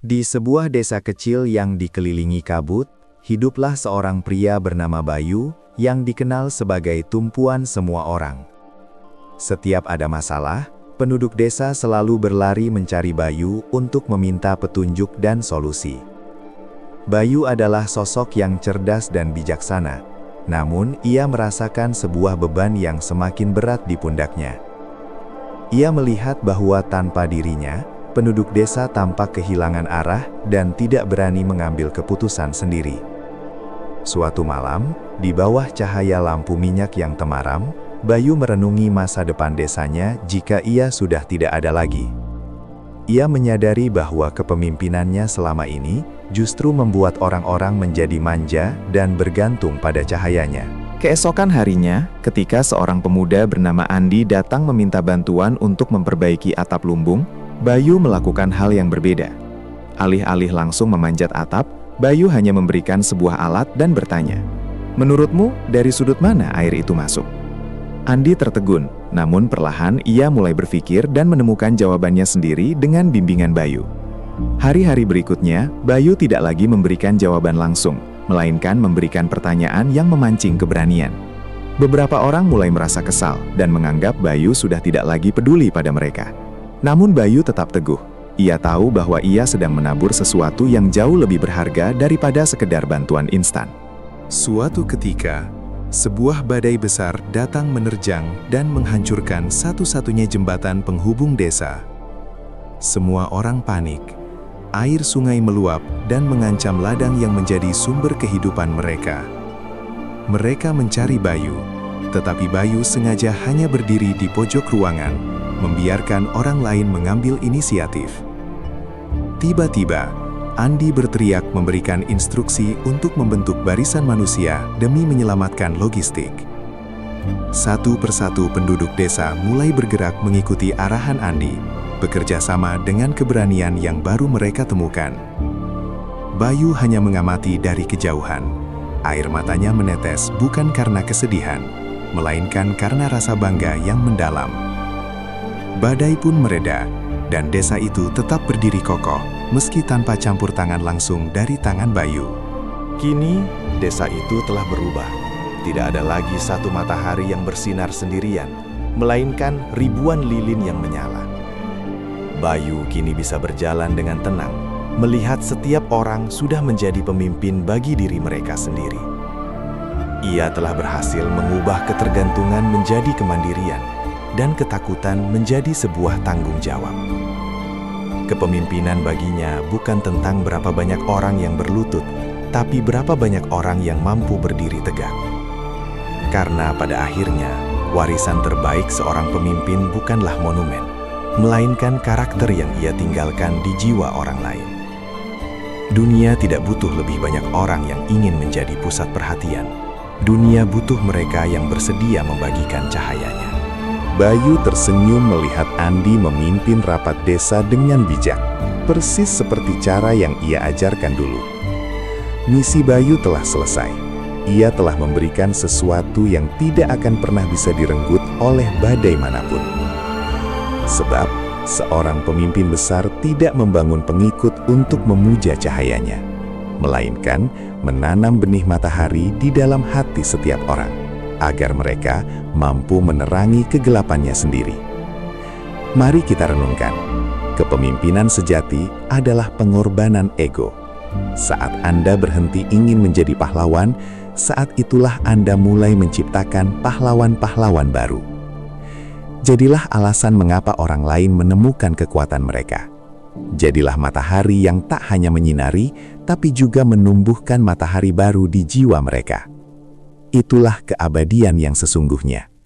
Di sebuah desa kecil yang dikelilingi kabut, hiduplah seorang pria bernama Bayu yang dikenal sebagai tumpuan semua orang. Setiap ada masalah, penduduk desa selalu berlari mencari Bayu untuk meminta petunjuk dan solusi. Bayu adalah sosok yang cerdas dan bijaksana, namun ia merasakan sebuah beban yang semakin berat di pundaknya. Ia melihat bahwa tanpa dirinya, penduduk desa tampak kehilangan arah dan tidak berani mengambil keputusan sendiri. Suatu malam, di bawah cahaya lampu minyak yang temaram, Bayu merenungi masa depan desanya jika ia sudah tidak ada lagi. Ia menyadari bahwa kepemimpinannya selama ini justru membuat orang-orang menjadi manja dan bergantung pada cahayanya. Keesokan harinya, ketika seorang pemuda bernama Andi datang meminta bantuan untuk memperbaiki atap lumbung, Bayu melakukan hal yang berbeda. Alih-alih langsung memanjat atap, Bayu hanya memberikan sebuah alat dan bertanya, "Menurutmu, dari sudut mana air itu masuk?" Andi tertegun, namun perlahan ia mulai berpikir dan menemukan jawabannya sendiri dengan bimbingan Bayu. Hari-hari berikutnya, Bayu tidak lagi memberikan jawaban langsung, melainkan memberikan pertanyaan yang memancing keberanian. Beberapa orang mulai merasa kesal dan menganggap Bayu sudah tidak lagi peduli pada mereka. Namun Bayu tetap teguh. Ia tahu bahwa ia sedang menabur sesuatu yang jauh lebih berharga daripada sekedar bantuan instan. Suatu ketika, sebuah badai besar datang menerjang dan menghancurkan satu-satunya jembatan penghubung desa. Semua orang panik. Air sungai meluap dan mengancam ladang yang menjadi sumber kehidupan mereka. Mereka mencari Bayu, tetapi Bayu sengaja hanya berdiri di pojok ruangan, membiarkan orang lain mengambil inisiatif. Tiba-tiba, Andi berteriak memberikan instruksi untuk membentuk barisan manusia demi menyelamatkan logistik. Satu persatu penduduk desa mulai bergerak mengikuti arahan Andi, bekerja sama dengan keberanian yang baru mereka temukan. Bayu hanya mengamati dari kejauhan. Air matanya menetes bukan karena kesedihan, melainkan karena rasa bangga yang mendalam. Badai pun mereda, dan desa itu tetap berdiri kokoh, meski tanpa campur tangan langsung dari tangan Bayu. Kini, desa itu telah berubah. Tidak ada lagi satu matahari yang bersinar sendirian, melainkan ribuan lilin yang menyala. Bayu kini bisa berjalan dengan tenang, melihat setiap orang sudah menjadi pemimpin bagi diri mereka sendiri. Ia telah berhasil mengubah ketergantungan menjadi kemandirian, dan ketakutan menjadi sebuah tanggung jawab. Kepemimpinan baginya bukan tentang berapa banyak orang yang berlutut, tapi berapa banyak orang yang mampu berdiri tegak. Karena pada akhirnya, warisan terbaik seorang pemimpin bukanlah monumen, melainkan karakter yang ia tinggalkan di jiwa orang lain. Dunia tidak butuh lebih banyak orang yang ingin menjadi pusat perhatian. Dunia butuh mereka yang bersedia membagikan cahayanya. Bayu tersenyum melihat Andi memimpin rapat desa dengan bijak, persis seperti cara yang ia ajarkan dulu. Misi Bayu telah selesai. Ia telah memberikan sesuatu yang tidak akan pernah bisa direnggut oleh badai manapun. Sebab, seorang pemimpin besar tidak membangun pengikut untuk memuja cahayanya, melainkan menanam benih matahari di dalam hati setiap orang, agar mereka mampu menerangi kegelapannya sendiri. Mari kita renungkan, kepemimpinan sejati adalah pengorbanan ego. Saat Anda berhenti ingin menjadi pahlawan, saat itulah Anda mulai menciptakan pahlawan-pahlawan baru. Jadilah alasan mengapa orang lain menemukan kekuatan mereka. Jadilah matahari yang tak hanya menyinari, tapi juga menumbuhkan matahari baru di jiwa mereka. Itulah keabadian yang sesungguhnya.